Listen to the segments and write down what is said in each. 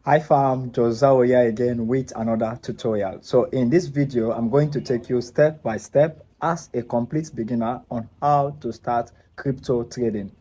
Hi fam, Josao here again with another tutorial. So in this video, I'm going to take you step by step as a complete beginner on how to start crypto trading.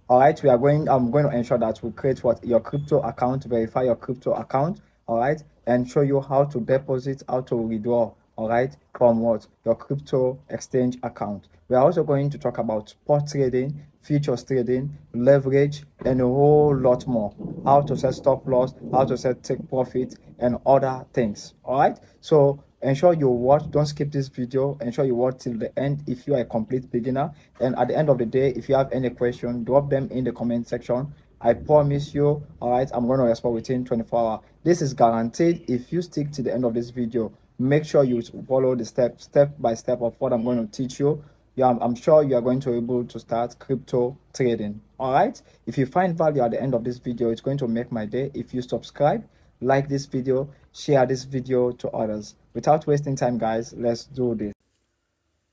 All right, I'm going to ensure that we create what your crypto account, verify your crypto account, all right, and show you how to deposit, how to withdraw, all right, from what your crypto exchange account. We are also going to talk about spot trading, futures trading, leverage, and a whole lot more. How to set stop loss, how to set take profit, and other things. All right. So ensure you watch. Don't skip this video. Ensure you watch till the end if you are a complete beginner. And at the end of the day, if you have any question, drop them in the comment section. I promise you, all right, I'm going to respond within 24 hours. This is guaranteed. If you stick to the end of this video, make sure you follow the step by step of what I'm going to teach you. Yeah, I'm sure you are going to be able to start crypto trading. All right. If you find value at the end of this video, it's going to make my day. If you subscribe, like this video, share this video to others. Without wasting time, guys, let's do this.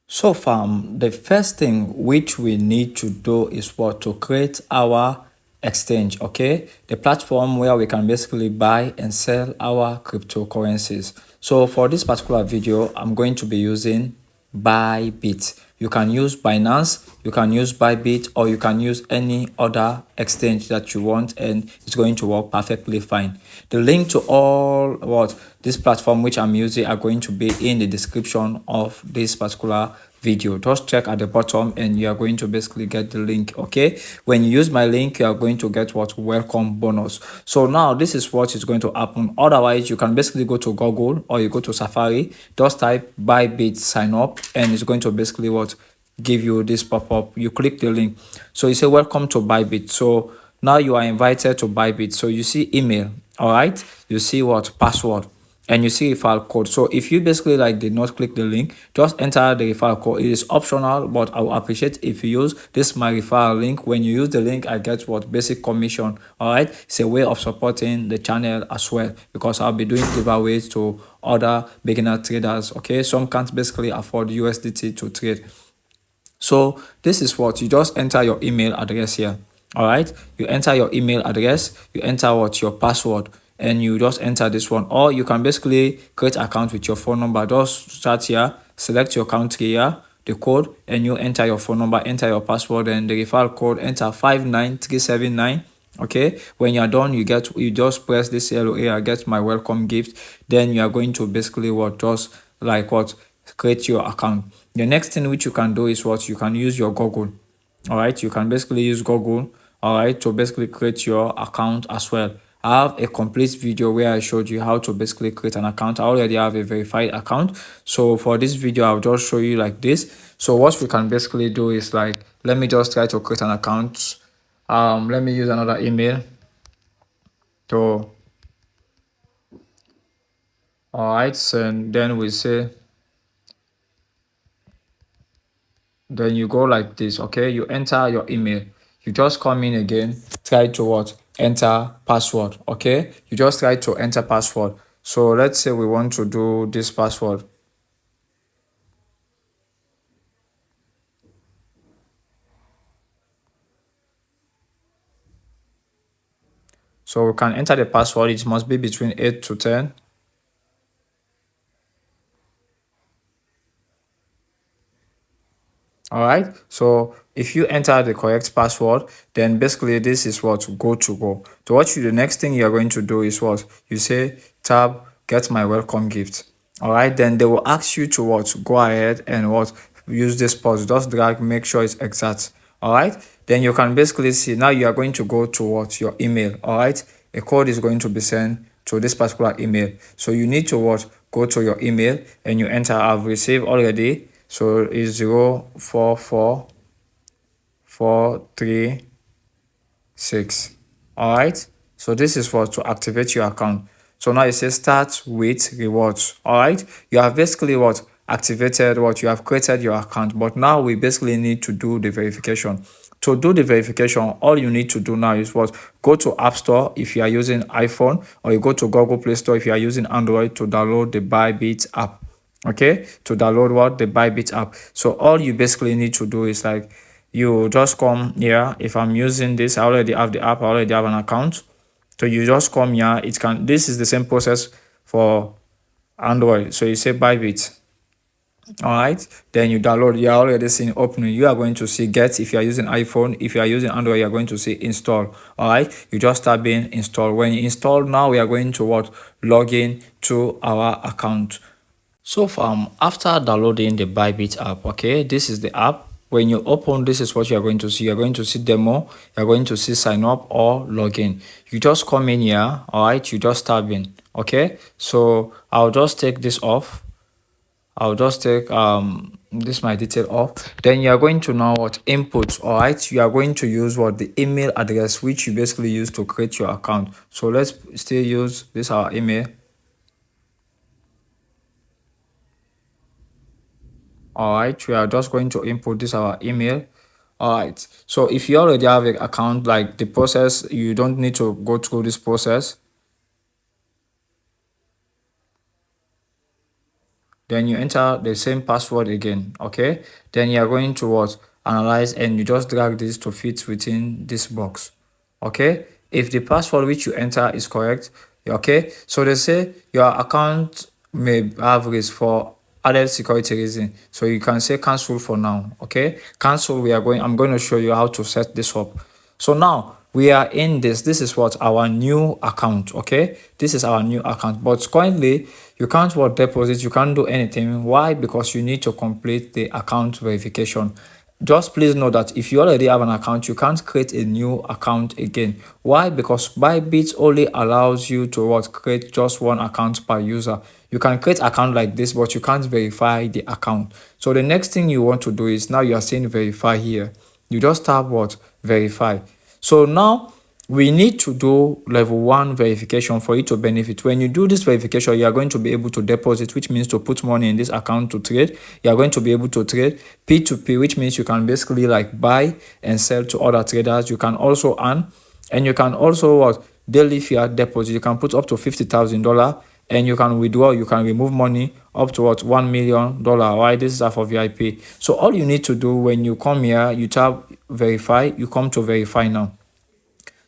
So fam, the first thing which we need to do is what? To create our exchange, okay? The platform where we can basically buy and sell our cryptocurrencies. So for this particular video, I'm going to be using Bybit. You can use Binance, you can use Bybit, or you can use any other exchange that you want, and it's going to work perfectly fine. The link to all this platform which I'm using are going to be in the description of this particular video. Just check at the bottom and you are going to basically get the link. Okay, when you use my link, you are going to get what? Welcome bonus. So now this is what is going to happen. Otherwise, you can basically go to Google or you go to Safari, just type Bybit sign up, and it's going to basically what? Give you this pop-up. You click the link, so you say welcome to Bybit. So now you are invited to Bybit. So you see email, all right, you see what? Password, and you see referral code. So if you basically like did not click the link, just enter the referral code. It is optional, but I will appreciate if you use this my referral link. When you use the link, I get what? Basic commission. All right, it's a way of supporting the channel as well, because I'll be doing giveaways to other beginner traders. Okay, some can't basically afford USDT to trade. So this is what you just enter your email address here. All right, you enter your email address, you enter what? Your password, and you just enter this one. Or you can basically create account with your phone number. Just start here, select your country here, the code, and you enter your phone number, enter your password, and the referral code, enter 59379. Okay, when you're done, you just press this yellow here, get my welcome gift. Then you are going to basically what? Just like what? Create your account. The next thing which you can do is what? You can use your Google. All right, you can basically use Google, all right, to basically create your account as well. I have a complete video where I showed you how to basically create an account. I already have a verified account, so for this video I'll just show you like this. So what we can basically do is like, let me just try to create an account. Let me use another email to, all right, so then we say, then you go like this. Okay, you enter your email, you just come in again, try to what? Enter password. Okay, you just try to enter password. So let's say we want to do this password. So we can enter the password. It must be between 8 to 10. All right, so if you enter the correct password, then basically this is what? Go to go. So the next thing you're going to do is what? You say tab get my welcome gift. All right, then they will ask you to what? Go ahead and what? Use this pause, just drag, make sure it's exact. All right, then you can basically see now you are going to go to what? Your email. All right, a code is going to be sent to this particular email, so you need to what? Go to your email and you enter I've received already. So it's 044436. All right, so this is what? To activate your account. So now it says start with rewards. All right, you have basically what? Activated what? You have created your account, but now we basically need to do the verification. To do the verification, all you need to do now is what? Go to App Store if you are using iPhone, or you go to Google Play Store if you are using Android to download the Bybit app. Okay, to download what? The Bybit app. So all you basically need to do is like, you just come here. If I'm using this, I already have the app, I already have an account. So you just come here. This is the same process for Android. So you say Bybit. All right, then you download. You are already seeing opening. You are going to see get. If you are using iPhone, if you are using Android, you are going to see install. All right, you just start being installed. When you install, now we are going to log in to our account. So after downloading the Bybit app, okay, this is the app. When you open, this is what you are going to see. You're going to see demo, you're going to see sign up or login. You just come in here, all right, you just tab in, okay. So I'll just take this off. I'll just take this my detail off. Then you are going to now input. All right, you are going to use the email address which you basically use to create your account. So let's still use this our email. All right, we are just going to input this our email. All right, so if you already have an account, like the process, you don't need to go through this process. Then you enter the same password again, okay. Then you are going to analyze, and you just drag this to fit within this box, okay. If the password which you enter is correct, okay, so they say your account may have risk for added security reason, so you can say cancel for now, okay. Cancel. I'm going to show you how to set this up. So now we are in this is our new account, okay. This is our new account, but currently you can't deposit, you can't do anything. Why? Because you need to complete the account verification. Just please know that if you already have an account, you can't create a new account again. Why? Because Bybit only allows you to create just one account per user. You can create account like this, but you can't verify the account. So the next thing you want to do is, now you are seeing verify here, you just tap verify. So now we need to do level 1 verification for it to benefit. When you do this verification, you are going to be able to deposit, which means to put money in this account to trade. You are going to be able to trade P2P, which means you can basically buy and sell to other traders. You can also earn, and you can also daily fiat deposit. You can put up to $50,000, and you can withdraw, you can remove money up to $1 million. Right, this is for VIP. So all you need to do when you come here, you tap verify, you come to verify now.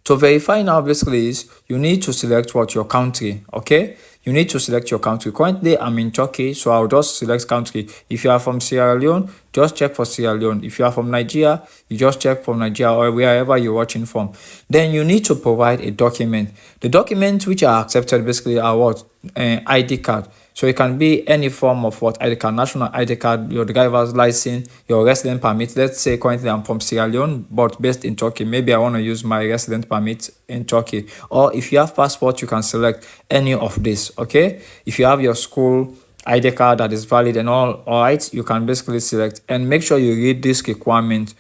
To verify now basically is you need to select your country, okay. You need to select your country. Currently I'm in Turkey, so I'll just select country. If you are from Sierra Leone, just check for Sierra Leone. If you are from Nigeria, you just check from Nigeria, or wherever you're watching from. Then you need to provide a document. The documents which are accepted basically are ID card. So it can be any form of ID card, national ID card, your driver's license, your resident permit. Let's say currently I'm from Sierra Leone, but based in Turkey. Maybe I want to use my resident permit in Turkey. Or if you have passport, you can select any of this, okay. If you have your school ID card that is valid and all right, you can basically select, and make sure you read this requirement.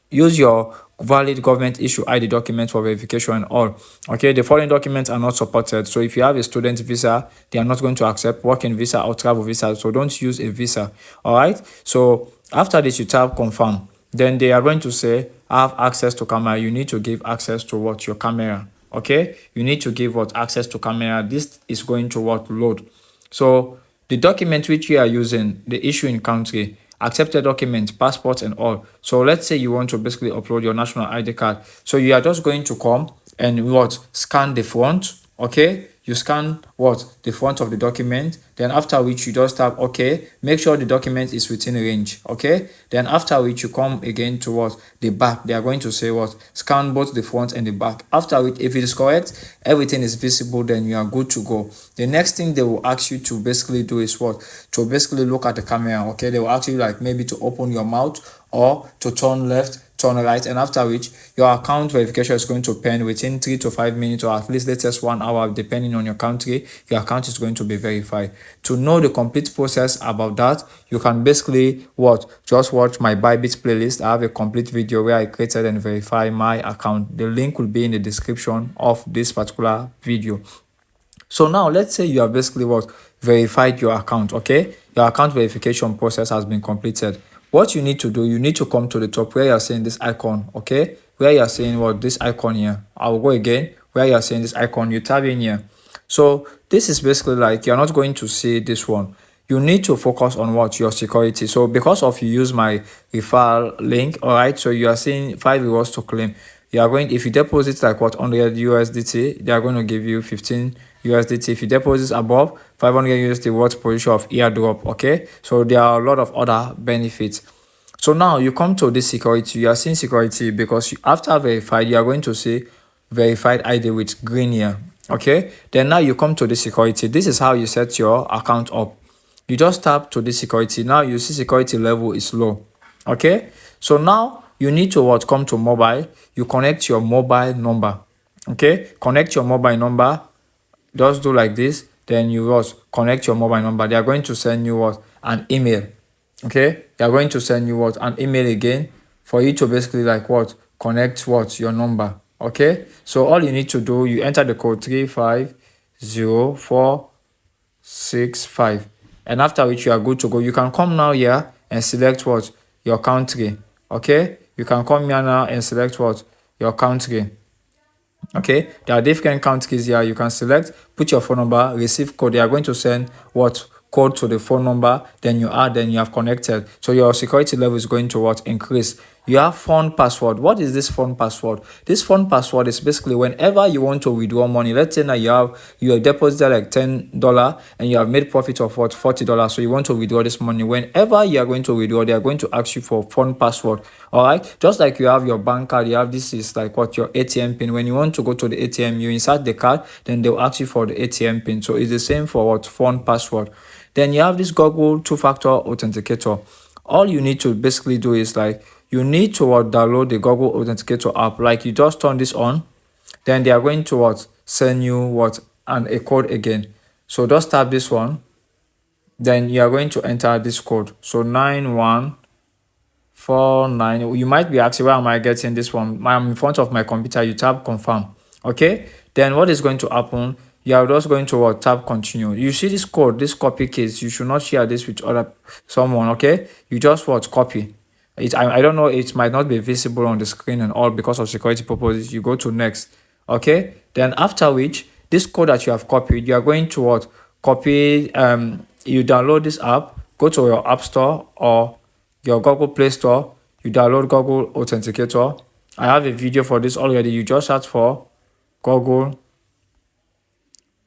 Use your valid government issue ID document for verification and all, okay. The foreign documents are not supported. So if you have a student visa, they are not going to accept working visa or travel visa, so don't use a visa. All right, so after this you tap confirm. Then they are going to say have access to camera. You need to give access to your camera, okay. You need to give access to camera. This is going to load. So the document which you are using, the issue in country, accepted documents, passports and all. So let's say you want to basically upload your national ID card. So you are just going to come and scan the front, okay. You scan the front of the document. Then after which you just tap okay. Make sure the document is within range, okay. Then after which you come again to the back. They are going to say scan both the front and the back. After which, if it is correct, everything is visible, then you are good to go. The next thing they will ask you to basically do is to basically look at the camera, okay. They will ask you maybe to open your mouth or to turn left, turn right, and after which your account verification is going to pen within 3 to 5 minutes, or at least latest 1 hour, depending on your country. Your account is going to be verified. To know the complete process about that, you can basically just watch my Bybit playlist. I have a complete video where I created and verified my account. The link will be in the description of this particular video. So now let's say you have basically verified your account, okay. Your account verification process has been completed. What you need to do, you need to come to the top where you're seeing this icon, okay. Where you're seeing this icon here. I'll go again. Where you're seeing this icon, you tap in here. So this is basically you're not going to see this one. You need to focus on your security. So because of you use my referral link, all right, so you are seeing 5 rewards to claim. you are going, if you deposit like what 100 USDT, they are going to give you 15 USDT. If you deposit above 500 USDT, what position of airdrop. Okay, so there are a lot of other benefits. So now you come to this security, you are seeing security because after verified, you are going to see verified ID with green here. Okay, then now you come to the security. This is how you set your account up. You just tap to the security. Now you see security level is low. Okay, so now you need to what, come to mobile. You connect your mobile number. Okay, connect your mobile number. Just do like this, then you what, connect your mobile number. They are going to send you what, an email. Okay, they are going to send you what, an email again, for you to basically like what, connect what, your number. Okay, so all you need to do, you enter the code 3504665, and after which you are good to go. You can come now here and select what, your country. Okay, you can come here now and select what, your country. Okay, there are different countries here. You can select, put your phone number, receive code. They are going to send what, code to the phone number, then you add, then you have connected. So your security level is going to what, increase. You have phone password. What is this phone password? This phone password is basically whenever you want to withdraw money. Let's say now you have deposited like $10 and you have made profit of what, $40. So you want to withdraw this money. Whenever you are going to withdraw, they are going to ask you for phone password. All right, just like you have your bank card, you have, this is like what, your ATM pin. When you want to go to the ATM, you insert the card, then they'll ask you for the ATM pin. So it's the same for what, phone password. Then you have this Google two-factor authenticator. All you need to basically do is like, you need to download the Google Authenticator app. Like, you just turn this on, then they are going to what, send you what, and a code again. So just tap this one, then you are going to enter this code. So 9149. You might be asking, where am I getting this from? I'm in front of my computer. You tap confirm. Okay, then what is going to happen, you are just going to what, tap continue. You see this code, this copy case, you should not share this with someone. Okay, you just what, copy it. I don't know, it might not be visible on the screen and all because of security purposes. You go to next. Okay, then after which, this code that you have copied, you are going to what, copy, you download this app, go to your app store or your Google Play Store, you download Google Authenticator. I have a video for this already. You just search for Google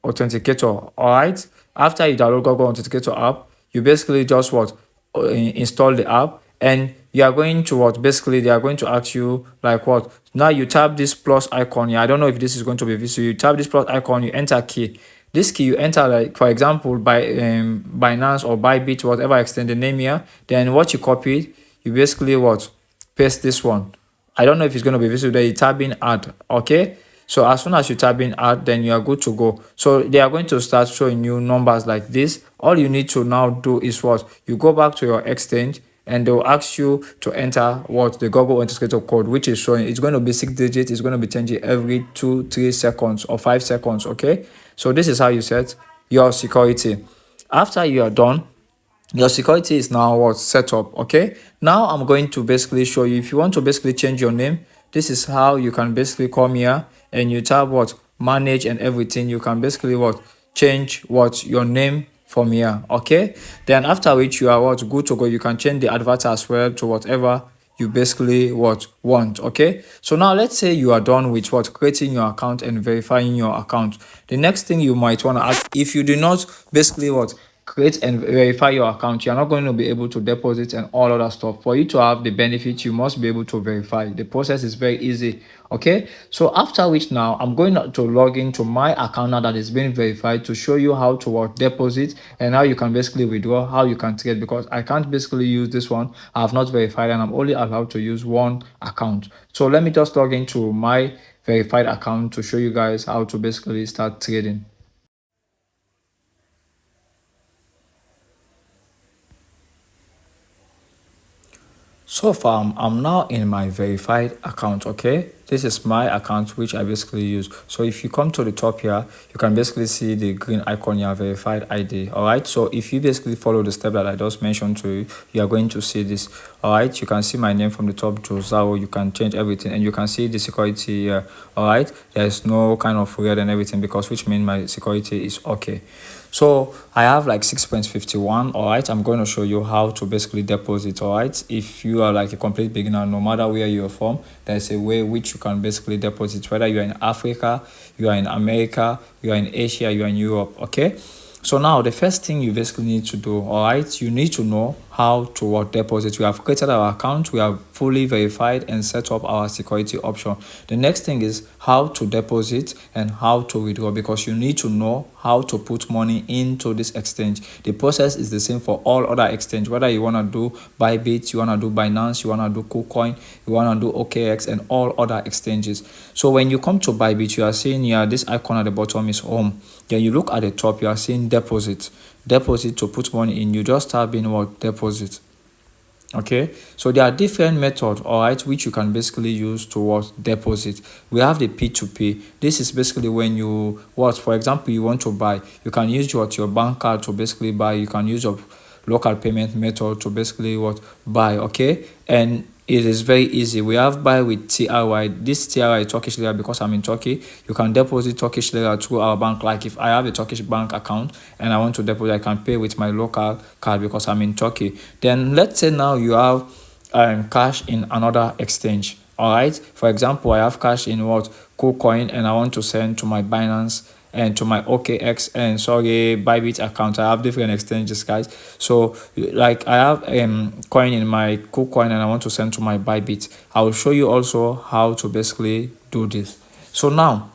Authenticator. All right, after you download Google Authenticator app, you basically just what, install the app, and you are going to what, basically they are going to ask you like what, now you tap this plus icon here. I don't know if this is going to be visible. You tap this plus icon, you enter key. This key you enter, like for example by Binance or Bybit, whatever extended name here. Then what you copied, you basically what, paste this one. I don't know if it's going to be visible there. You tap in add. Okay, so as soon as you tap in add, then you are good to go. So they are going to start showing you numbers like this. All you need to now do is what, you go back to your exchange, and they'll ask you to enter what, the Google Authenticator code, which is showing, it's going to be 6 digits. It's going to be changing every 2-3 seconds or 5 seconds. Okay, so this is how you set your security. After you are done, your security is now what, set up. Okay, now I'm going to basically show you, if you want to basically change your name, this is how you can basically come here and you tap what, manage and everything. You can basically what, change what, your name from here. Okay, then after which you are what, good to go. You can change the avatar as well to whatever you basically what, want. Okay, so now let's say you are done with what, creating your account and verifying your account. The next thing you might want to ask, if you do not basically what, create and verify your account, you're not going to be able to deposit and all other stuff. For you to have the benefit, you must be able to verify. The process is very easy. Okay, so after which now I'm going to log into my account now that is being verified, to show you how to work deposit and how you can basically withdraw, how you can trade, because I can't basically use this one. I have not verified and I'm only allowed to use one account. So let me just log into my verified account to show you guys how to basically start trading. So far, I'm now in my verified account. Okay, this is my account which I basically use. So if you come to the top here, you can basically see the green icon here, verified ID. All right, so if you basically follow the step that I just mentioned to you, you are going to see this. All right, you can see my name from the top, Josao. You can change everything, and you can see the security here. All right, there's no kind of red and everything, because which means my security is okay. So I have like 6.51. All right, I'm going to show you how to basically deposit. All right, if you are like a complete beginner, no matter where you're from, there's a way which you can basically deposit, whether you're in Africa, you are in America, you are in Asia, you are in Europe. Okay, so now the first thing you basically need to do, all right, you need to know how to deposit. We have created our account, we have fully verified and set up our security option. The next thing is how to deposit and how to withdraw, because you need to know how to put money into this exchange. The process is the same for all other exchange, whether you want to do Bybit, you want to do Binance, you want to do KuCoin, you want to do OKX, and all other exchanges. So when you come to Bybit, you are seeing here this icon at the bottom is home. Then you look at the top, you are seeing deposit to put money in. You just type in what deposit. Okay, so there are different methods, all right, which you can basically use towards deposit. We have the P2P. This is basically when you for example, you want to buy, you can use your bank card to basically buy. You can use your local payment method to basically buy. Okay, and it is very easy. We have buy with TRY. This TRY is Turkish lira because I'm in Turkey. You can deposit Turkish lira through our bank. Like if I have a Turkish bank account and I want to deposit, I can pay with my local card because I'm in Turkey. Then let's say now you have cash in another exchange. All right. For example, I have cash in KuCoin and I want to send to my Binance and to my OKX and Bybit account. I have different exchanges, guys. So like I have coin in my KuCoin and I want to send to my Bybit. I will show you also how to basically do this. So now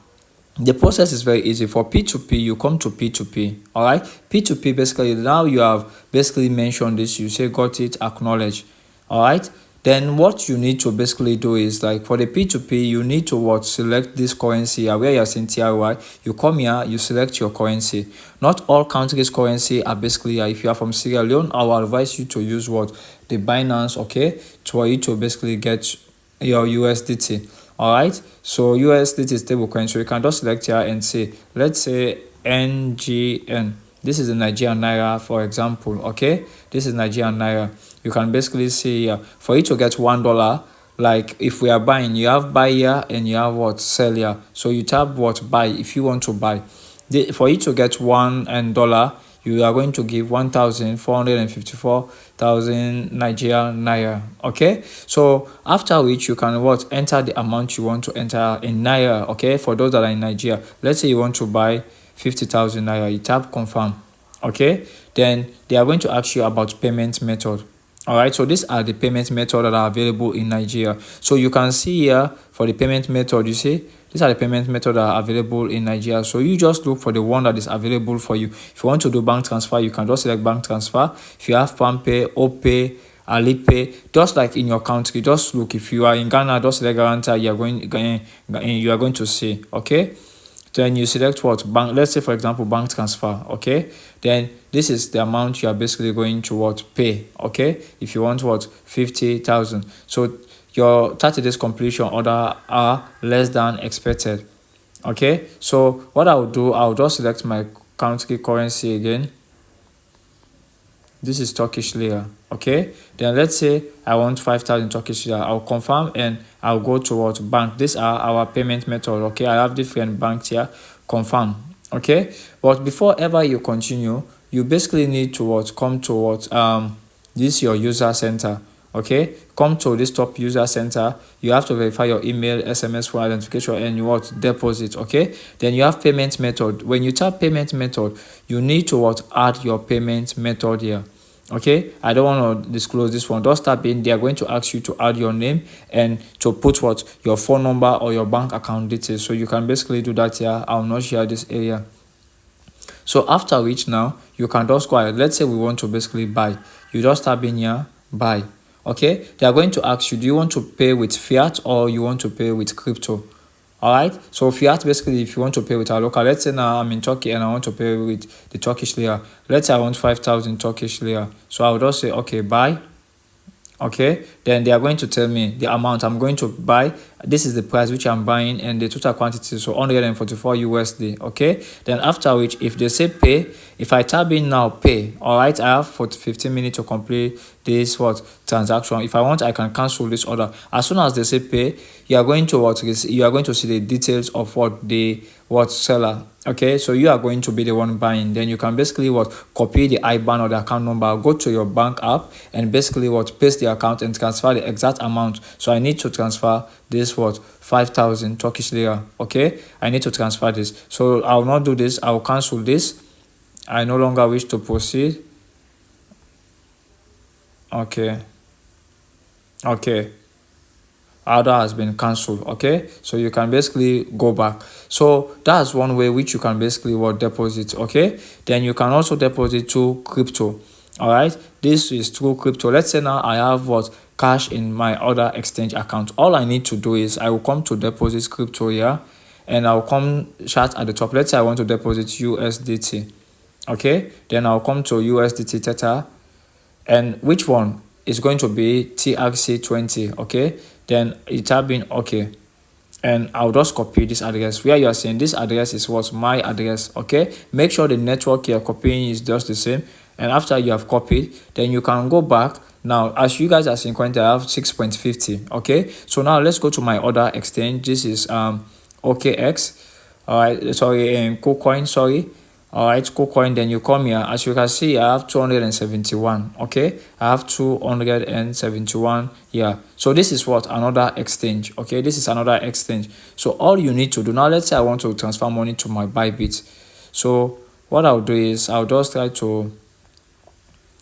the process is very easy. For P2P, you come to P2P. All right, P2P, basically now you have basically mentioned this, you say got it, acknowledge. All right, then what you need to basically do is, like for the P2P, you need to select this currency where you're seeing TRY. You come here, you select your currency. Not all countries' currency are basically if you are from Sierra Leone, I will advise you to use the Binance, okay, for you to basically get your USDT. All right, so USDT stable coin, so you can just select here and say, let's say NGN. This is the Nigerian Naira, for example. Okay, this is Nigerian Naira. You can basically see here, for you to get $1, like if we are buying, you have buy here and you have sell here. So you tap buy if you want to buy. For you to get $1, you are going to give 1,454,000 Nigerian Naira. Okay, so after which you can enter the amount you want to enter in Naira. Okay, for those that are in Nigeria, let's say you want to buy 50,000 Naira, you tap confirm. Okay, then they are going to ask you about payment method. All right, so these are the payment methods that are available in Nigeria. So you can see here for the payment method, you see these are the payment methods that are available in Nigeria. So you just look for the one that is available for you. If you want to do bank transfer, you can just select bank transfer. If you have PalmPay, OPay, Alipay, just like in your country, just look. If you are in Ghana, just select Guarantor. You are going to see. Okay, then you select bank. Let's say for example bank transfer. Okay, then this is the amount you are basically going to pay. Okay, if you want 50,000, so your 30 days completion order are less than expected. Okay, so what I will do, I'll just select my country currency again. This is Turkish lira. Okay, then let's say I want 5,000 Turkish lira. I'll confirm and I'll go towards bank. These are our payment method. Okay, I have different banks here. Confirm. Okay, but before ever you continue, you basically need to come towards this your user center. Okay, come to this top user center. You have to verify your email, SMS for identification, and you deposit. Okay, then you have payment method. When you tap payment method, you need to add your payment method here. Okay, I don't want to disclose this one. Just tap in. They are going to ask you to add your name and to put your phone number or your bank account details. So you can basically do that here. I will not share this area. So after which now you can just go ahead. Let's say we want to basically buy. You just tap in here, buy. Okay, they are going to ask you, do you want to pay with fiat or you want to pay with crypto? All right, so fiat, basically if you want to pay with our local, let's say now I'm in Turkey and I want to pay with the Turkish lira. Let's say I want 5,000 Turkish lira. So I will just say okay, buy. Okay, then they are going to tell me the amount I'm going to buy. This is the price which I'm buying and the total quantity, so 144 USD. Okay, then after which, if they say pay, if I tap in now pay, all right, I have 15 minutes to complete this transaction. If I want, I can cancel this order. As soon as they say pay, you are going to you are going to see the details of the seller. Okay, so you are going to be the one buying. Then you can basically what, copy the IBAN or the account number, go to your bank app and basically what, paste the account and transfer the exact amount. So I need to transfer this what, 5,000 Turkish lira. Okay, I need to transfer this. So I will not do this. I will cancel this. I no longer wish to proceed. Okay. Okay, order has been cancelled. Okay, so you can basically go back. So that's one way which you can basically what, deposit. Okay, then you can also deposit to crypto. All right, this is through crypto. Let's say now I have what, cash in my other exchange account. All I need to do is I will come to deposit crypto here, and I'll come chat at the top. Let's say I want to deposit USDT. Okay, then I'll come to USDT Theta, and which one is going to be TRC20. Okay, then it have been okay, and I'll just copy this address where you are saying this address is what, my address. Okay, make sure the network you're copying is just the same, and after you have copied, then you can go back. Now as you guys are seeing currently I have 6.50. okay, so now let's go to my other exchange. This is OKX. All right, sorry, and KuCoin, sorry. All right, KuCoin. Then you come here. As you can see, I have 271. Okay, I have 271 here. So this is what, another exchange. Okay, this is another exchange. So all you need to do now, let's say I want to transfer money to my Bybit. So what I'll do is I'll just try to,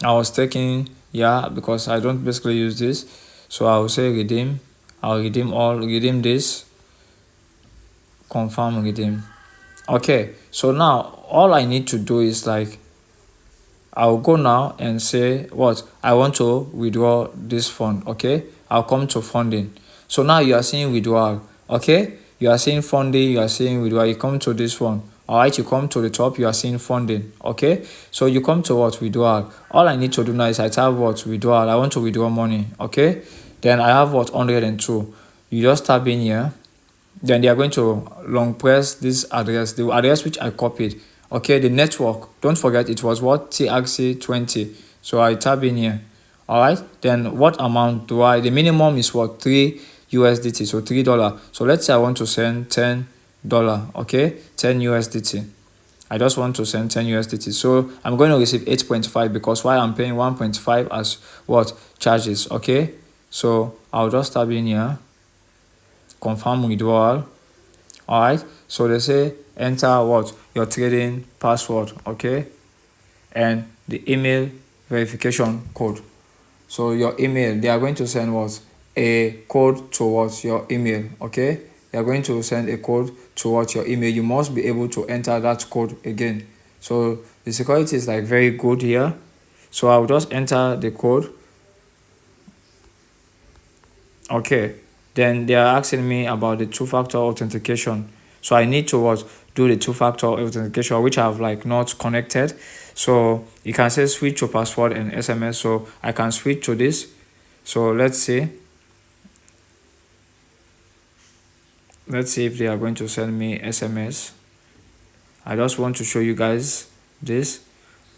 I was taking, yeah, because I don't basically use this. So I'll say redeem. I'll redeem all, redeem this, confirm, redeem. Okay, so now all I need to do is like, I'll go now and say what, I want to withdraw this fund. Okay, I'll come to funding. So now you are seeing withdrawal. Okay, you are seeing funding, you are seeing withdrawal. You come to this one. All right, you come to the top, you are seeing funding. Okay, so you come to what, withdrawal. All I need to do now is I type what, withdrawal. I want to withdraw money. Okay, then I have what, 102. You just type in here, then they are going to long press this address, the address which I copied. Okay, the network, don't forget it was what, TRC20. So I tab in here. All right, then what amount do I, the minimum is what, 3 USDT, so $3. So let's say I want to send $10. Okay, 10 USDT. I just want to send 10 USDT. So I'm going to receive 8.5 because why, I'm paying 1.5 as what, charges. Okay, so I'll just tab in here, confirm withdrawal. All right, so they say enter what, your trading password. Okay, and the email verification code. So your email, they are going to send what, a code towards your email. Okay, they are going to send a code towards your email. You must be able to enter that code again. So the security is like very good here. So I'll just enter the code. Okay, then they are asking me about the two-factor authentication. So I need to what, do the two-factor authentication, which I have like not connected. So you can say switch to password and SMS. So I can switch to this. So let's see if they are going to send me SMS. I just want to show you guys this.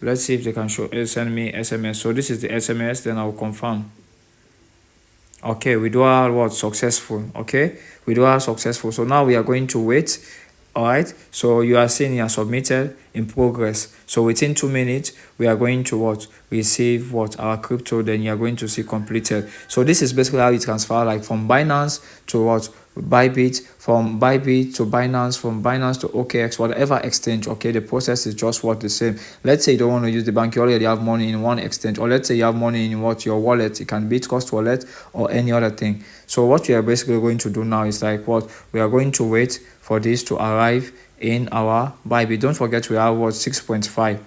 Let's see if they can send me SMS. So this is the SMS, then I'll confirm. Okay, withdrawal what, successful. Okay, withdrawal successful. So now we are going to wait. All right, so you are seeing here submitted, in progress. So within 2 minutes we are going to what, receive what, our crypto. Then you are going to see completed. So this is basically how you transfer, like from Binance to what, Bybit, from Bybit to Binance, from Binance to OKX, whatever exchange. Okay, the process is just what, the same. Let's say you don't want to use the bank, you already have money in one exchange, or let's say you have money in what, your wallet. It can be Bitcoin wallet or any other thing. So what we are basically going to do now is like what, we are going to wait for this to arrive in our Bybit. Don't forget we have what, 6.5.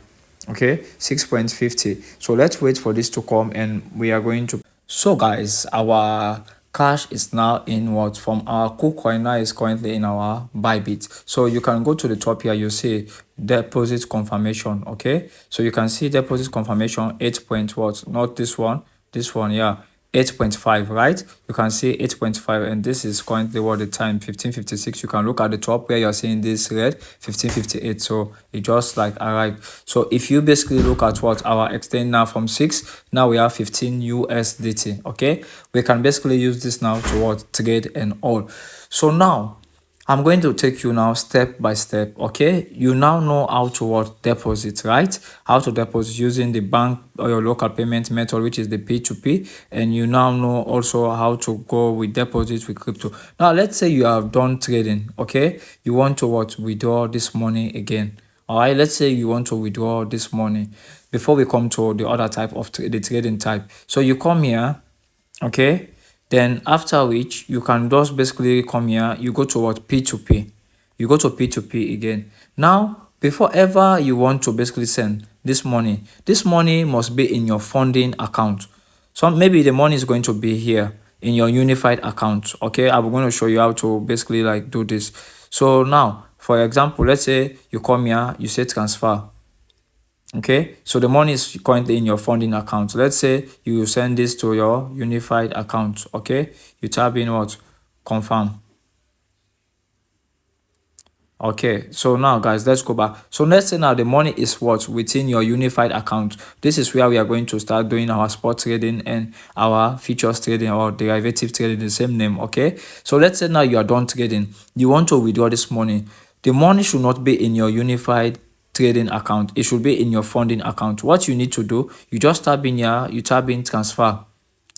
okay, 6.50. So let's wait for this to come, and we are going to, so guys, our cash is now in what, from our KuCoin now is currently in our Bybit. So you can go to the top here, you see deposit confirmation. Okay, so you can see deposit confirmation 8 point what, not this one, this one, yeah, 8.5, right? You can see 8.5, and this is currently what, the time 15:56. You can look at the top where you're seeing this red, 15:58. So it just like arrived. So if you basically look at what, our exchange now from 6, now we have 15 USDT. Okay, we can basically use this now to what, trade and all. So now I'm going to take you now step by step. Okay, you now know how to what deposit, right? How to deposit using the bank or your local payment method, which is the P2P, and you now know also how to go with deposits with crypto. Now let's say you have done trading. Okay, you want to what withdraw this money again. All right, let's say you want to withdraw this money. Before we come to the other type of the trading type, so you come here. Okay, then after which you can just basically come here, you go to what P2P, you go to P2P again. Now before ever you want to basically send this money must be in your funding account. So maybe the money is going to be here in your unified account. Okay, I'm going to show you how to basically like do this. So now for example, let's say you come here, you say transfer. Okay, so the money is currently in your funding account. Let's say you send this to your unified account. Okay, you type in what? Confirm. Okay, so now guys, let's go back. So let's say now the money is what within your unified account. This is where we are going to start doing our spot trading and our futures trading or derivative trading, the same name. Okay, so let's say now you are done trading, you want to withdraw this money. The money should not be in your unified trading account, it should be in your funding account. What you need to do, you just tap in here, you tap in transfer.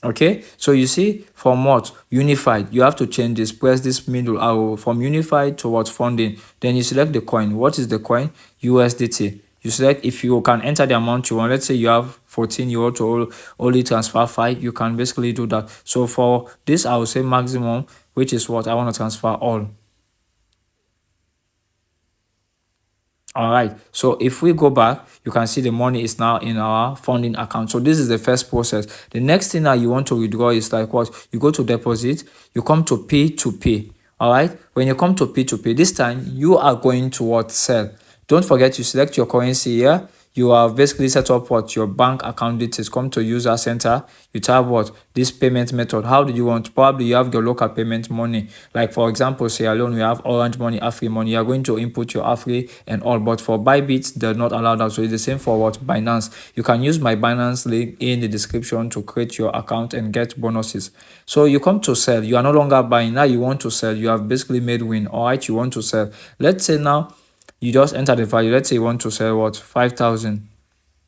Okay, so you see from what unified, you have to change this, press this middle arrow from unified towards funding, then you select the coin. What is the coin? USDT. You select, if you can enter the amount you want. Let's say you have 14, you want to only transfer 5, you can basically do that. So for this I will say maximum, which is what I want to transfer all. All right, so if we go back, you can see the money is now in our funding account. So this is the first process. The next thing that you want to withdraw is like what? You go to deposit, you come to P2P. All right, when you come to P2P, this time you are going to what? Sell. Don't forget to select your currency here. You have basically set up what your bank account details. Come to user center, you type what this payment method. How do you want? Probably you have your local payment money, like for example Sierra Leone, we have Orange Money, Afri Money. You are going to input your Afri and all, but for Bybit they're not allowed that. So it's the same for what Binance. You can use my Binance link in the description to create your account and get bonuses. So you come to sell, you are no longer buying, now you want to sell. You have basically made win. All right, you want to sell. Let's say now you just enter the value. Let's say you want to sell what? 5,000.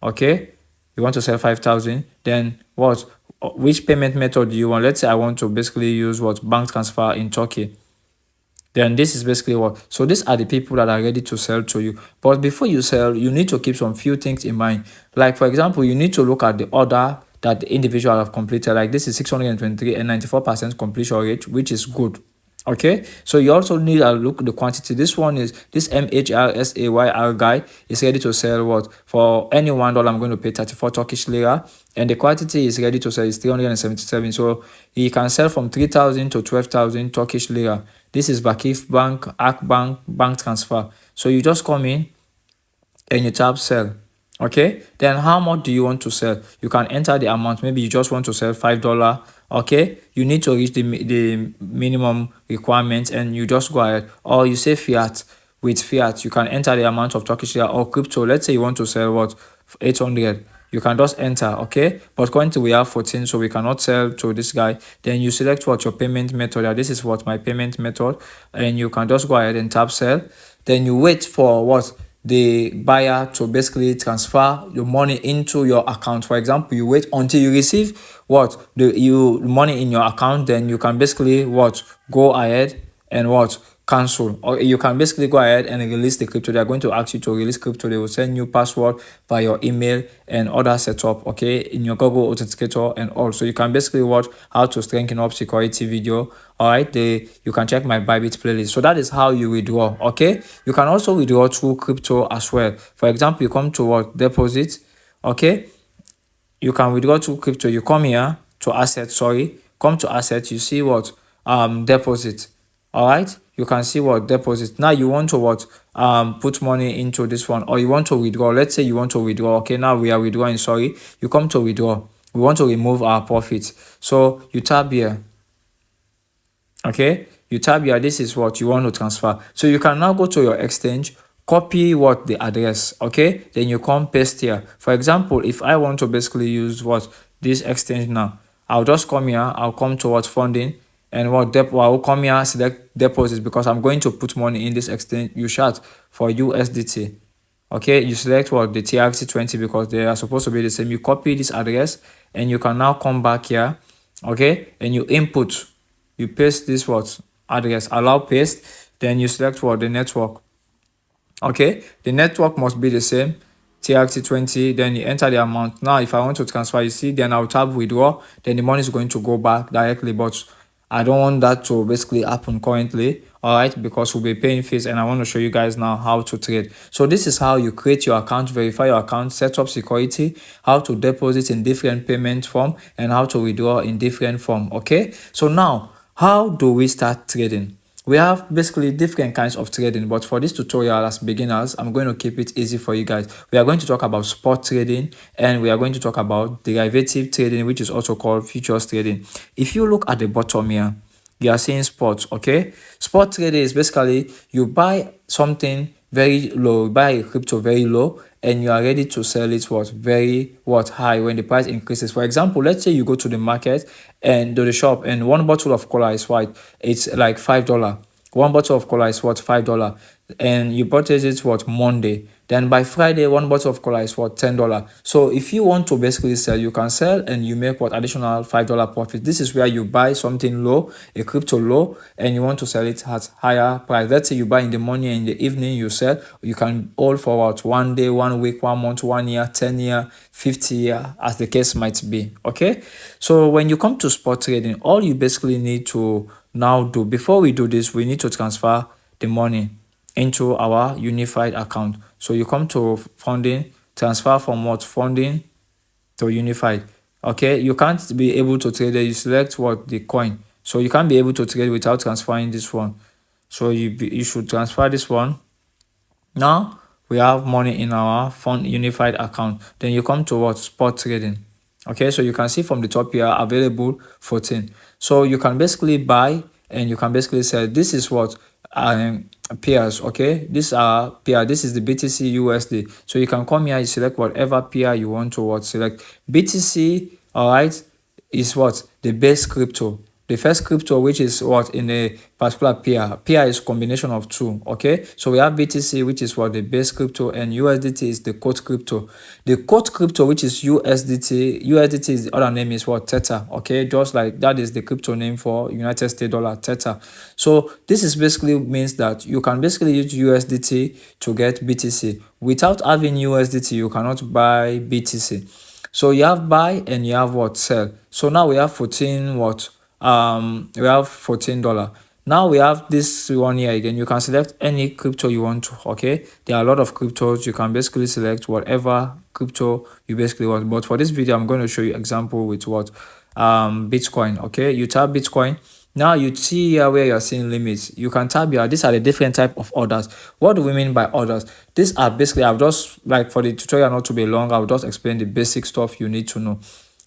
Okay, you want to sell 5,000. Then what? Which payment method do you want? Let's say I want to basically use what? Bank transfer in Turkey. Then this is basically what. So these are the people that are ready to sell to you. But before you sell, you need to keep some few things in mind. Like for example, you need to look at the order that the individual have completed. Like this is 623 and 94% completion rate, which is good. Okay, so you also need to look at the quantity. This one is this MHRSAYR guy is ready to sell what? For any $1 I'm going to pay 34 Turkish lira, and the quantity is ready to sell is 377. So he can sell from 3,000 to 12,000 Turkish lira. This is Vakif Bank, Akbank, bank transfer. So you just come in and you tap sell. Okay, then how much do you want to sell? You can enter the amount. Maybe you just want to sell $5. Okay, you need to reach the minimum requirement and you just go ahead, or you say fiat. With fiat you can enter the amount of Turkish lira, or crypto. Let's say you want to sell what? 800. You can just enter. Okay, but currently we have 14, so we cannot sell to this guy. Then you select what your payment method. This is what my payment method, and you can just go ahead and tap sell. Then you wait for what? The buyer to basically transfer your money into your account. For example, you wait until you receive what? The money in your account. Then you can basically what? Go ahead and what? Cancel. Or you can basically go ahead and release the crypto. They are going to ask you to release crypto. They will send you password by your email and other setup, okay, in your Google Authenticator and all. So you can basically watch how to strengthen up security video. All right, you can check my Bybit playlist. So that is how you withdraw. Okay, you can also withdraw through crypto as well. For example, you come to what? Deposit. Okay, you can withdraw through crypto. You come here to asset. Sorry, come to asset. You see what? Deposit. All right, you can see what? Deposit. Now you want to what? Put money into this one, or you want to withdraw. Let's say you want to withdraw. Okay, now we are withdrawing. Sorry, you come to withdraw. We want to remove our profits. So you tap here. Okay, you tap here. This is what you want to transfer. So you can now go to your exchange, copy what? The address. Okay, then you come paste here. For example, if I want to basically use what? This exchange now, I'll just come here. I'll come towards funding. and what I will come here, select deposit, because I'm going to put money in this exchange chart for USDT. Okay, you select what the TRC20 because they are supposed to be the same. You copy this address and you can now come back here, okay, and you input, you paste this what address, allow paste, then you select what the network. Okay, the network must be the same, TRC20, then you enter the amount. Now if I want to transfer, you see, then I'll tap withdraw, then the money is going to go back directly, but I don't want that to basically happen currently, all right, because we'll be paying fees, and I want to show you guys now how to trade. So this is how you create your account, verify your account, set up security, how to deposit in different payment form, and how to withdraw in different form. Okay, so now how do we start trading? We have basically different kinds of trading, but for this tutorial as beginners, I'm going to keep it easy for you guys. We are going to talk about spot trading, and we are going to talk about derivative trading, which is also called futures trading. If you look at the bottom here, you are seeing spot. Okay, spot trading is basically you buy something very low, buy a crypto very low, and you are ready to sell it very high when the price increases. For example, let's say you go to the market and to the shop, and one bottle of cola is white, it's like $5. One bottle of cola is worth $5, and you purchase it Monday. Then by Friday, one bottle of cola is worth $10. So if you want to basically sell, you can sell and you make additional $5 profit. This is where you buy something low, a crypto low, and you want to sell it at higher price. Let's say you buy in the morning and in the evening you sell. You can hold for 1 day, 1 week, 1 month, 1 year, 10 year, 50 year, as the case might be. Okay, so when you come to spot trading, all you basically need to now do, before we do this, we need to transfer the money into our unified account. So you come to funding, transfer from funding to unified. Okay, you can't be able to trade it. You select the coin, so you can't be able to trade without transferring this one. So you should transfer this one. Now we have money in our fund unified account. Then you come to spot trading. Okay, so you can see from the top here, available 14. So you can basically buy and you can basically sell. This is pairs. Okay, these are pair. This is the BTC USD. So you can come here, you select whatever pair you want to select. BTC, all right, is the base crypto. The first crypto, which is in a particular pair. Pair is combination of two. Okay, so we have BTC, which is the base crypto, and USDT is the quote crypto. The quote crypto, which is USDT. USDT is the other name is Theta. Okay, just like that is the crypto name for United States dollar, Theta. So this is basically means that you can basically use USDT to get BTC. Without having USDT, you cannot buy BTC. So you have buy and you have sell. So now we have 14 we have $14. Now we have this one here again. You can select any crypto you want to. Okay, there are a lot of cryptos. You can basically select whatever crypto you basically want, but for this video I'm going to show you example with Bitcoin. Okay, you tap Bitcoin. Now you see here where you're seeing limits. You can tap here. These are the different type of orders. What do we mean by orders? These are basically, I've just, like, for the tutorial not to be long, I'll just explain the basic stuff you need to know.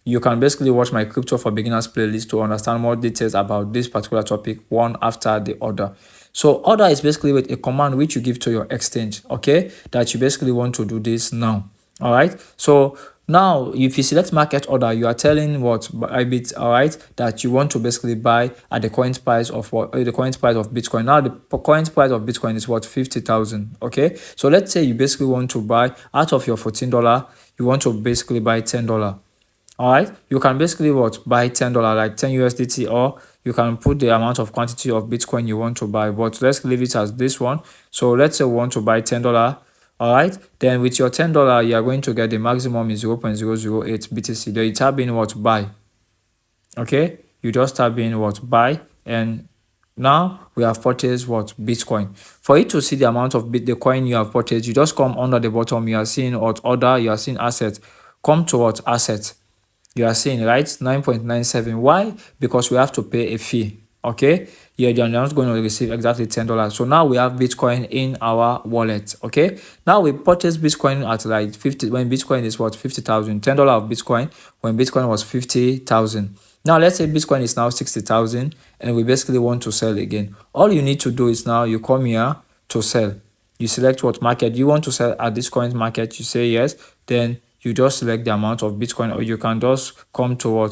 You can basically watch my Crypto for Beginners playlist to understand more details about this particular topic, one after the other. So order is basically with a command which you give to your exchange, okay, that you basically want to do this now. All right, so now if you select market order, you are telling Bybit, all right, that you want to basically buy at the current price of the current price of Bitcoin. Now the current price of Bitcoin is 50,000. Okay, so let's say you basically want to buy out of your $14, you want to basically buy $10. All right, you can basically buy $10, like 10 USDT, or you can put the amount of quantity of Bitcoin you want to buy, but let's leave it as this one. So let's say we want to buy $10. All right, then with your $10 you are going to get the maximum is 0.008 BTC. Then you tap in buy. Okay, you just tap in buy, and now we have purchased Bitcoin. For you to see the amount of the coin you have purchased, you just come under the bottom. You are seeing order, you are seeing asset. Come to asset. You are seeing, right, 9.97. Why? Because we have to pay a fee. Okay, yeah, you're not going to receive exactly $10. So now we have Bitcoin in our wallet. Okay, now we purchased Bitcoin at like 50 when Bitcoin is 50,000. $10 of Bitcoin when Bitcoin was 50,000. Now let's say Bitcoin is now 60,000 and we basically want to sell again. All you need to do is now you come here to sell. You select what market you want to sell at this current market. You say yes, then you just select the amount of Bitcoin, or you can just come to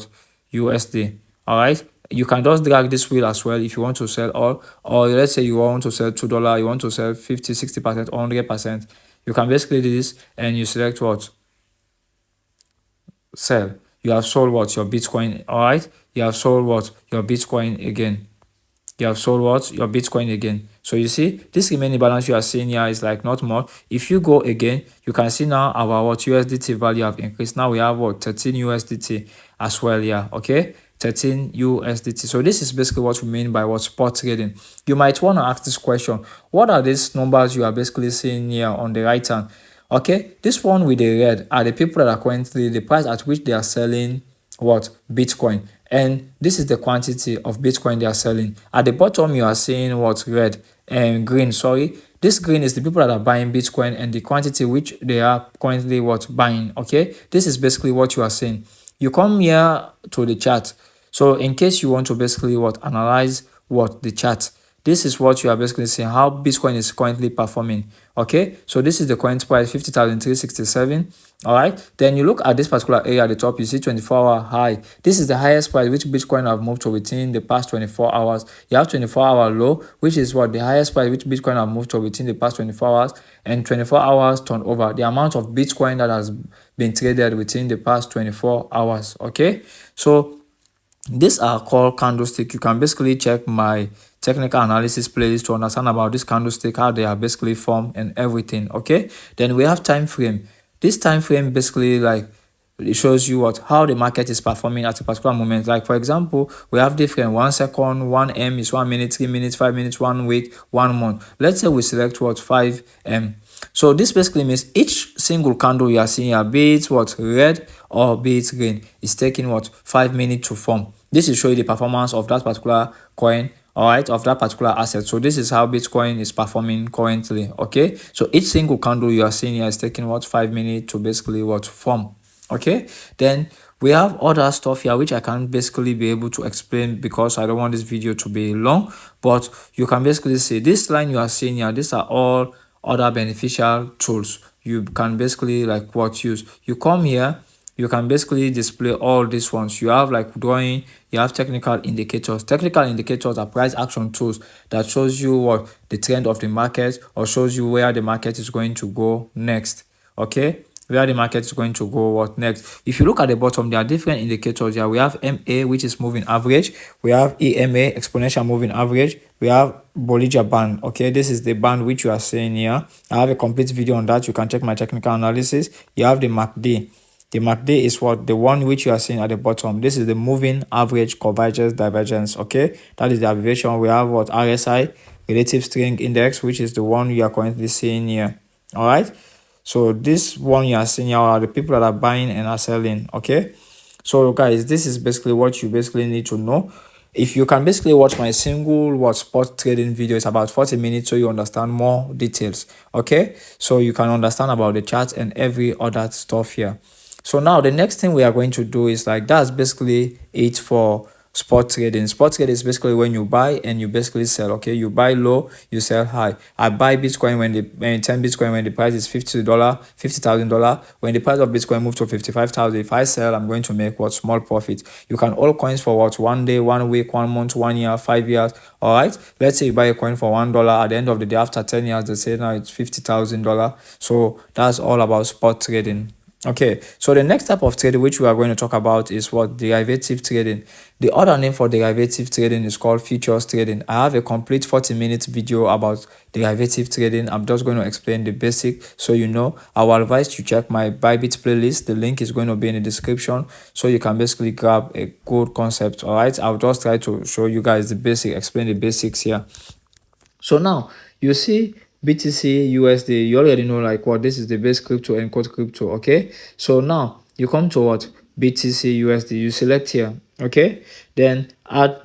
USD. All right, you can just drag this wheel as well if you want to sell all, or let's say you want to sell $2, you want to sell 50, 60% or 100%. You can basically do this and you select what? Sell. You have sold what? Your Bitcoin. All right. You have sold what? Your Bitcoin again. You have sold what? Your Bitcoin again. So you see, this remaining balance you are seeing here is like not more. If you go again, you can see now our what USDT value have increased. Now we have what 13 USDT as well here. Okay, 13 USDT. So this is basically what we mean by what spot trading. You might want to ask this question: what are these numbers you are basically seeing here on the right hand? Okay, this one with the red are the people that are currently the price at which they are selling what Bitcoin, and this is the quantity of Bitcoin they are selling. At the bottom you are seeing what red and green, sorry, this green is the people that are buying Bitcoin and the quantity which they are currently what buying. Okay, this is basically what you are seeing. You come here to the chart, so in case you want to basically what analyze what the chart, this is what you are basically seeing how Bitcoin is currently performing. Okay, so this is the current price 50,367. All right, then you look at this particular area at the top, you see 24-hour high. This is the highest price which Bitcoin have moved to within the past 24 hours. You have 24-hour low, which is what the highest price which Bitcoin have moved to within the past 24 hours, and 24 hours turnover, the amount of Bitcoin that has been traded within the past 24 hours. Okay, so these are called candlestick. You can basically check my technical analysis playlist to understand about this candlestick, how they are basically formed and everything. Okay, then we have time frame. This time frame basically like it shows you what how the market is performing at a particular moment. Like for example, we have different 1 second, 1 m is 1 minute, 3 minutes, 5 minutes, 1 week, 1 month. Let's say we select what 5 m. So this basically means each single candle you are seeing here, be it what red or be it green, is taking what 5 minutes to form. This is showing the performance of that particular coin, all right, of that particular asset. So this is how Bitcoin is performing currently. Okay, so each single candle you are seeing here is taking what 5 minutes to basically what form. Okay, then we have other stuff here which I can't basically be able to explain because I don't want this video to be long, but you can basically see this line you are seeing here, these are all other beneficial tools you can basically like what use. You come here, you can basically display all these ones. You have like drawing, you have technical indicators. Technical indicators are price action tools that shows you what the trend of the market or shows you where the market is going to go next. Okay, where the market is going to go what next. If you look at the bottom, there are different indicators here. We have MA, which is moving average. We have EMA, exponential moving average. We have Bollinger Band. Okay, this is the band which you are seeing here. I have a complete video on that. You can check my technical analysis. You have the MACD. The MACD is what the one which you are seeing at the bottom. This is the moving average convergence divergence. Okay, that is the abbreviation. We have what RSI, relative strength index, which is the one you are currently seeing here. All right, so this one you are seeing here are the people that are buying and are selling. Okay, so guys, this is basically what you basically need to know. If you can basically watch my single what spot trading video, it's about 40 minutes, so you understand more details. Okay, so you can understand about the charts and every other stuff here. So now the next thing we are going to do is like that's basically it for spot trading. Spot trading is basically when you buy and you basically sell. Okay, you buy low, you sell high. I buy Bitcoin when 10 Bitcoin when the price is $50,000. When the price of Bitcoin moves to 55,000, if I sell, I'm going to make what small profit. You can hold coins for what 1 day, 1 week, 1 month, 1 year, 5 years. All right, let's say you buy a coin for $1. At the end of the day, after 10 years, they say now it's $50,000. So that's all about spot trading. Okay, so the next type of trading which we are going to talk about is what derivative trading. The other name for derivative trading is called futures trading. I have a complete 40-minute video about derivative trading. I'm just going to explain the basic so you know. I will advise you check my Bybit playlist. The link is going to be in the description so you can basically grab a good concept. All right, I'll just try to show you guys the basic, explain the basics here. So now you see BTC USD, you already know like what this is the base crypto and quote crypto. Okay, so now you come to what BTC USD, you select here. Okay, then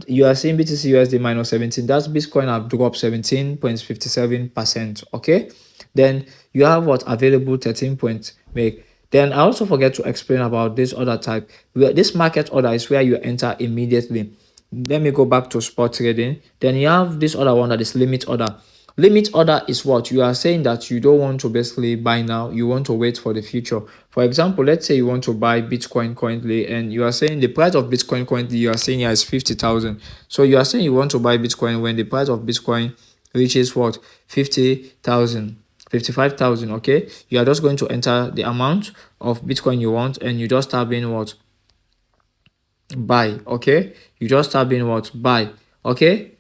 you are seeing BTC USD minus 17. That's Bitcoin have dropped 17.57%. Okay, then you have what available 13 point make. Then I also forget to explain about this other type. This market order is where you enter immediately. Let me go back to spot trading. Then you have this other one that is limit order. Limit order is what you are saying that you don't want to basically buy now, you want to wait for the future. For example, let's say you want to buy Bitcoin currently, and you are saying the price of Bitcoin currently, you are saying here is 50,000. So you are saying you want to buy Bitcoin when the price of Bitcoin reaches what? 50,000. 55,000. Okay, you are just going to enter the amount of Bitcoin you want, and you just type in what? Buy. Okay, you just type in what? Buy. Okay,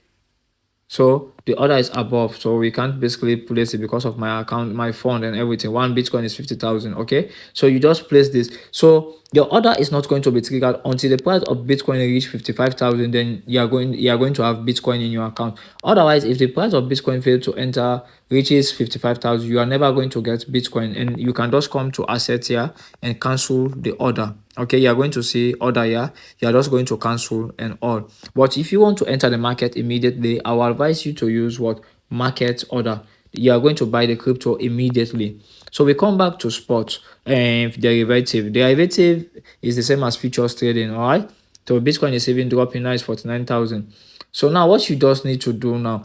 so the order is above, so we can't basically place it because of my account, my fund and everything. One Bitcoin is 50,000. Okay, so you just place this. So your order is not going to be triggered until the price of Bitcoin reach 55,000. Then you are going to have Bitcoin in your account. Otherwise, if the price of Bitcoin fails to enter, reaches 55,000, you are never going to get Bitcoin, and you can just come to asset here and cancel the order. Okay, you are going to see order here, you are just going to cancel and all. But if you want to enter the market immediately, I will advise you to use what? Market order. You are going to buy the crypto immediately. So we come back to spot and derivative is the same as futures trading. All right, so Bitcoin is even dropping now, is 49,000. So now what you just need to do now,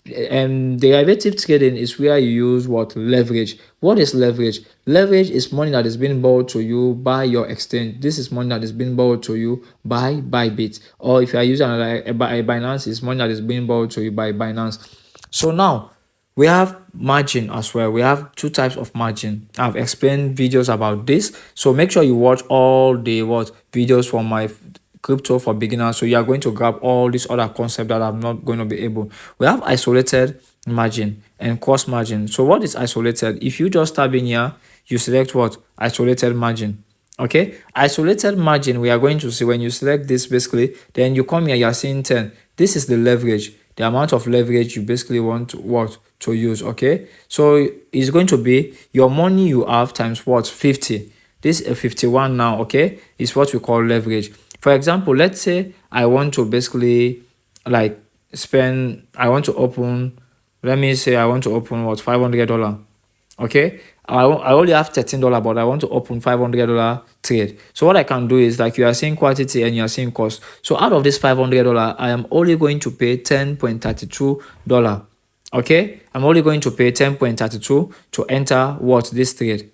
derivative trading is where you use what? Leverage. What is leverage? Leverage is money that is being borrowed to you by your exchange. This is money that is being borrowed to you by Bybit, or if you are using a Binance, it's money that is being borrowed to you by Binance. So now we have margin as well. We have two types of margin. I've explained videos about this, so make sure you watch all the videos from my crypto for beginners, so you are going to grab all these other concepts that I'm not going to be able. We have isolated margin and cross margin. So what is isolated? If you just type in here, you select what? Isolated margin. Okay, isolated margin, we are going to see when you select this, basically then you come here, you are seeing 10. This is the leverage, the amount of leverage you basically want to use. Okay, so it's going to be your money you have times what? 50. This is 51 now. Okay, is what we call leverage. For example, let's say I want to basically like spend, I want to open, let me say I want to open what? $500. Okay, I only have $13, but I want to open $500 trade. So what I can do is, like, you are seeing quantity and you are seeing cost. So out of this $500, I am only going to pay $10.32. Okay, I'm only going to pay 10.32 to enter what? This trade.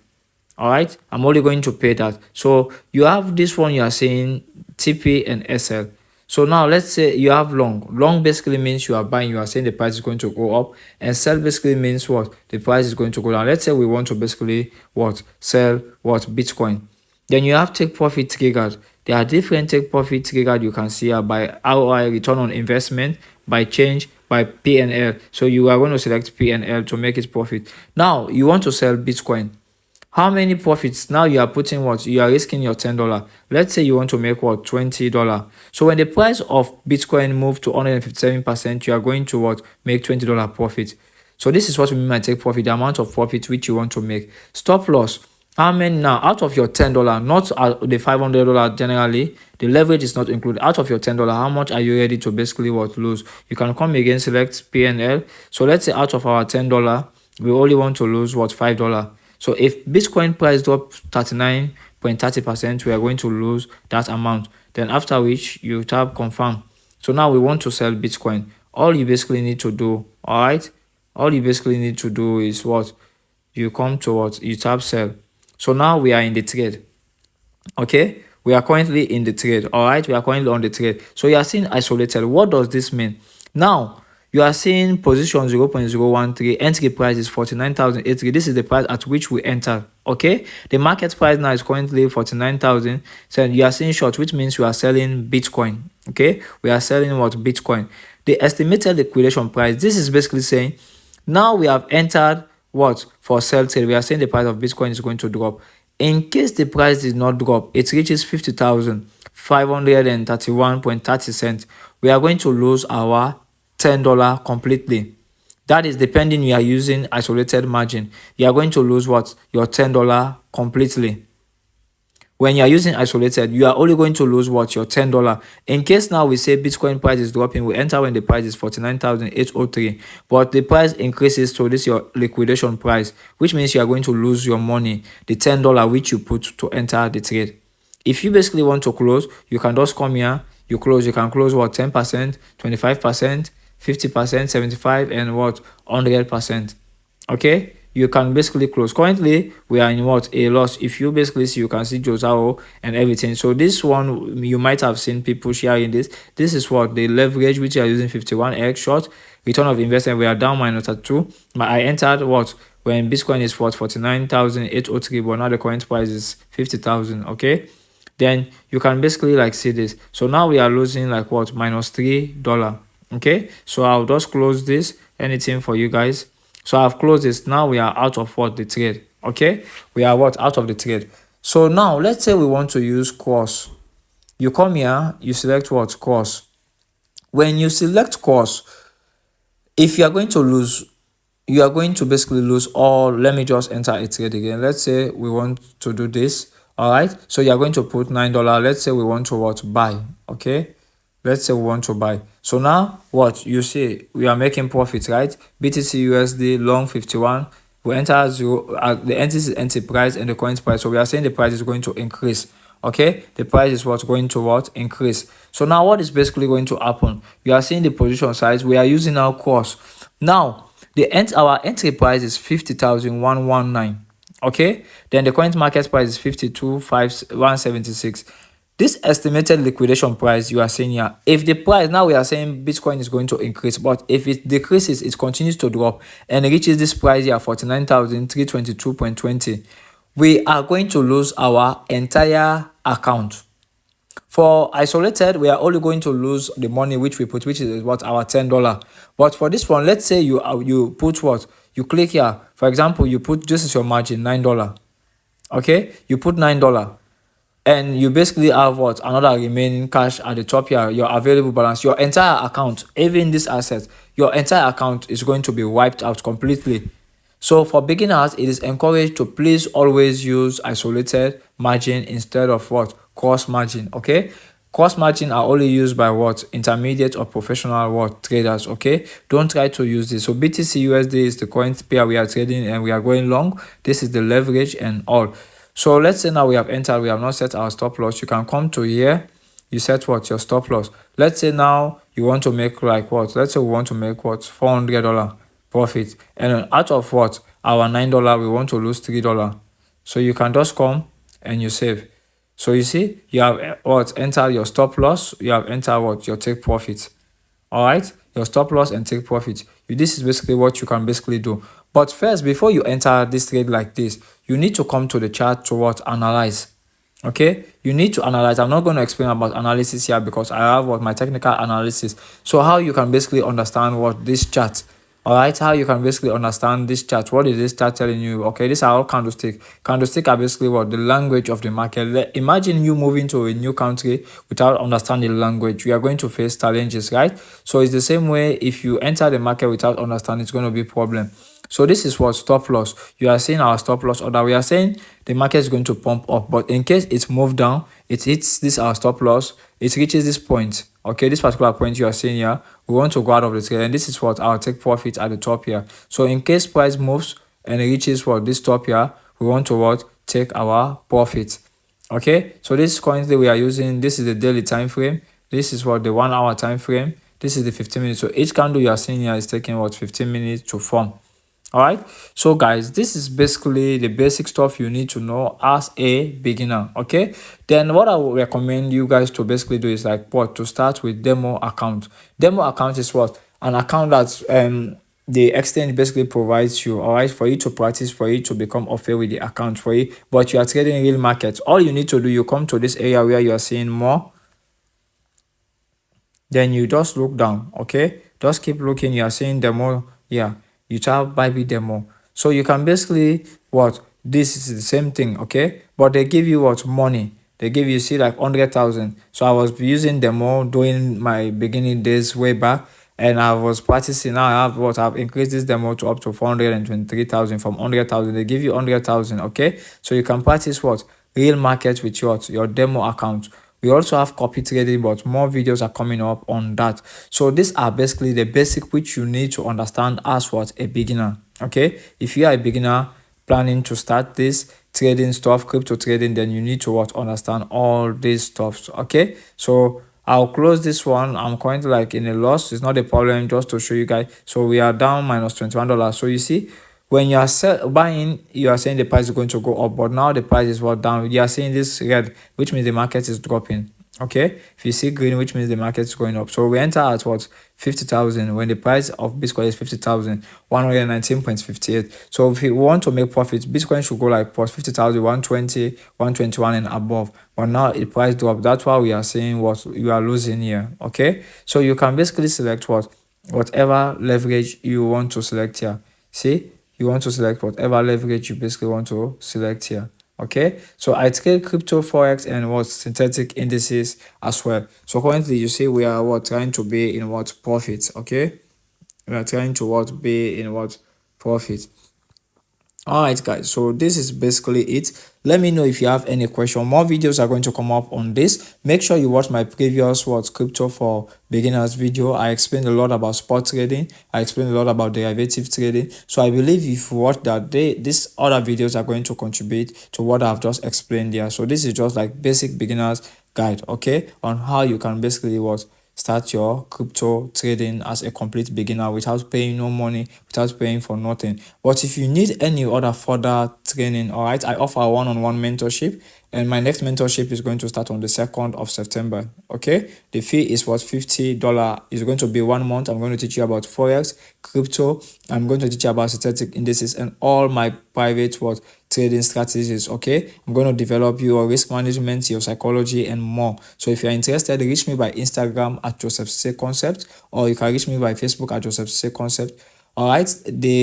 All right, I'm only going to pay that. So you have this one, you are saying TP and SL. So now let's say you have long basically means you are buying, you are saying the price is going to go up, and sell basically means what? The price is going to go down. Let's say we want to basically what? Sell what? Bitcoin. Then you have take profit triggered. There are different take profit triggered you can see here by ROI, return on investment, by change, by PNL. So you are going to select PNL to make it profit. Now you want to sell Bitcoin. How many profits? Now you are putting what? You are risking your $10. Let's say you want to make what? $20. So when the price of Bitcoin move to 157%, you are going to what? Make $20 profit. So this is what we mean by take profit, the amount of profit which you want to make. Stop loss. How many now? Out of your $10, not the $500 generally, the leverage is not included. Out of your $10, how much are you ready to basically what? Lose? You can come again, select PNL. So let's say out of our $10, we only want to lose what? $5. So if Bitcoin price drop 39.30%, we are going to lose that amount. Then after which you tap confirm. So now we want to sell Bitcoin. All you basically need to do, all right, all you basically need to do is what? You come to what? You tap sell. So now we are in the trade. Okay, we are currently in the trade. All right, we are currently on the trade. So you are seeing isolated. What does this mean? Now you are seeing position 0.013, entry price is 49,083. This is the price at which we enter. Okay, the market price now is currently 49,000. So you are seeing short, which means you are selling Bitcoin. Okay, we are selling what? Bitcoin. The estimated liquidation price, this is basically saying now we have entered what? For sell trade. We are saying the price of Bitcoin is going to drop. In case the price did not drop, it reaches 50,531.30 cents, we are going to lose our $10 completely. That is depending you are using isolated margin. You are going to lose what? Your $10 completely. When you are using isolated, you are only going to lose what? Your $10. In case now we say Bitcoin price is dropping, we enter when the price is 49,803, but the price increases to this your liquidation price, which means you are going to lose your money, the $10 which you put to enter the trade. If you basically want to close, you can just come here, you close. You can close what? 10%, 25%, 50%, 75, and what 100%. Okay, you can basically close. Currently we are in what a loss. If you basically see, you can see Josao and everything. So this one you might have seen people sharing this is what the leverage which are using 51x short return of investment. We are down -2, but I entered what when Bitcoin is what 49,803, but now the current price is 50,000. Okay, then you can basically like see this. So now we are losing like what -$3. Okay, so I'll just close this anything for you guys. So I've closed this. Now we are out of what the trade. Okay, we are what out of the trade. So now let's say we want to use course. You come here, you select what course. When you select course, if you are going to lose, you are going to basically lose all. Let me just enter a trade again. Let's say we want to do this. All right, so you are going to put $9. Let's say we want to what buy. Okay, let's say we want to buy. So now what you see, we are making profit, right? BTC USD long 51. We enter 0, the entity price and the current price. So we are saying the price is going to increase. Okay, the price is what's going to what increase. So now what is basically going to happen? You are seeing the position size. We are using our course. Now our entry price is 50,119. Okay, then the current market price is 52,176. This estimated liquidation price you are seeing here, if the price, now we are saying Bitcoin is going to increase, but if it decreases, it continues to drop and reaches this price here 49,322.20, we are going to lose our entire account. For isolated, we are only going to lose the money which we put, which is what our $10. But for this one, let's say you put what you click here. For example, you put, this is your margin, $9. Okay, you put $9, and you basically have what another remaining cash at the top here, your available balance, your entire account, even this asset, your entire account is going to be wiped out completely. So for beginners, it is encouraged to please always use isolated margin instead of what cross margin. Okay, cross margin are only used by what intermediate or professional what traders. Okay, don't try to use this. So BTC USD is the current pair we are trading and we are going long. This is the leverage and all. So let's say now we have entered, we have not set our stop loss. You can come to here, you set what your stop loss. Let's say now you want to make like what, let's say we want to make what $400 profit, and out of what our $9 we want to lose $3. So you can just come and you save. So you see, you have what enter your stop loss, you have entered what your take profit. All right, your stop loss and take profit. This is basically what you can basically do. But first, before you enter this trade like this, you need to come to the chart to what analyze. Okay, you need to analyze. I'm not going to explain about analysis here because I have what my technical analysis. So how you can basically understand what this chart, all right, how you can basically understand this chart. What is this chart telling you? Okay, these are all candlestick. Candlestick are basically what the language of the market. Imagine you moving to a new country without understanding the language. You are going to face challenges, right? So it's the same way. If you enter the market without understanding, it's going to be a problem. So this is what stop loss. You are seeing our stop loss order. We are saying the market is going to pump up, but in case it's moved down, it hits this our stop loss, it reaches this point. Okay, this particular point you are seeing here, we want to go out of the trade, and this is what our take profit at the top here. So in case price moves and it reaches what this top here, we want to what take our profit. Okay, so this currently we are using, this is the daily time frame, this is what the 1 hour time frame, this is the 15 minutes. So each candle you are seeing here is taking what 15 minutes to form. All right, so guys, this is basically the basic stuff you need to know as a beginner. Okay, then what I would recommend you guys to basically do is like what to start with demo account. Demo account is what an account that the exchange basically provides you, all right, for you to practice, for you to become okay with the account for you, but you are trading real markets. All you need to do, you come to this area where you are seeing more, then you just look down. Okay, just keep looking, you are seeing demo. Yeah, you tap Bybit demo. So you can basically what this is the same thing. Okay, but they give you what money, they give you, see, like 100,000. So I was using demo during my beginning days way back, and I was practicing. Now I have what I've increased this demo to up to 423,000. From 100,000 they give you 100,000. Okay, so you can practice what real market with your demo account. We also have copy trading, but more videos are coming up on that. So these are basically the basic which you need to understand as what a beginner. Okay, if you are a beginner planning to start this trading stuff, crypto trading, then you need to what understand all these stuff. Okay, so I'll close this one. I'm currently like in a loss. It's not a problem, just to show you guys. So we are down minus $21. So you see, when you are buying, you are saying the price is going to go up, but now the price is what down. You are seeing this red, which means the market is dropping. Okay, if you see green, which means the market is going up. So we enter at what, 50,000, when the price of Bitcoin is 50,119.58. So if you want to make profit, Bitcoin should go like plus 50,000, 120, 121 and above. But now the price drop. That's why we are saying what you are losing here. Okay, so you can basically select whatever leverage you want to select here. See, you want to select whatever leverage you basically want to select here. Okay, so I trade crypto, forex, and what synthetic indices as well. So currently you see we are what trying to be in what profits. Okay, we are trying to what be in what profit. All right, guys, so this is basically it. Let me know if you have any question. More videos are going to come up on this. Make sure you watch my previous what crypto for beginners video. I explained a lot about spot trading. I explained a lot about derivative trading. So I believe if you watch that, these other videos are going to contribute to what I've just explained here. So this is just like basic beginners guide, okay, on how you can basically what start your crypto trading as a complete beginner without paying no money, without paying for nothing. But if you need any other further training, all right, I offer one-on-one mentorship, and my next mentorship is going to start on the 2nd of September. Okay, the fee is what, $50. It's going to be 1 month. I'm going to teach you about forex, crypto. I'm going to teach you about synthetic indices and all my private what trading strategies. Okay, I'm going to develop your risk management, your psychology, and more. So if you're interested, reach me by Instagram at Joseph Say Concept, or you can reach me by Facebook at Joseph Say Concept. All right,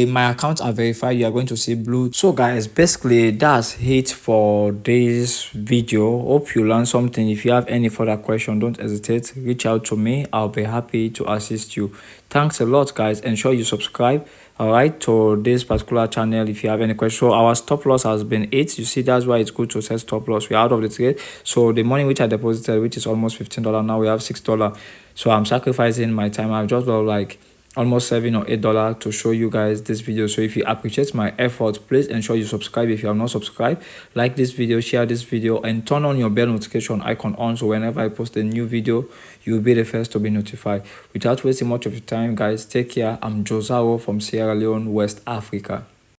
my accounts are verified. You are going to see blue. So guys, basically that's it for this video. Hope you learned something. If you have any further question, don't hesitate, reach out to me. I'll be happy to assist you. Thanks a lot, guys. Ensure you subscribe, all right, to this particular channel if you have any questions. So our stop loss has been 8. You see, that's why it's good to set stop loss. We're out of the trade. So the money which I deposited, which is almost $15, now we have $6. So I'm sacrificing my time. I've just got like almost $7 or $8 to show you guys this video. So if you appreciate my effort, please ensure you subscribe if you have not subscribed. Like this video, share this video, and turn on your bell notification icon on, so whenever I post a new video, you'll be the first to be notified. Without wasting much of your time, guys, take care. I'm Josao from Sierra Leone, West Africa.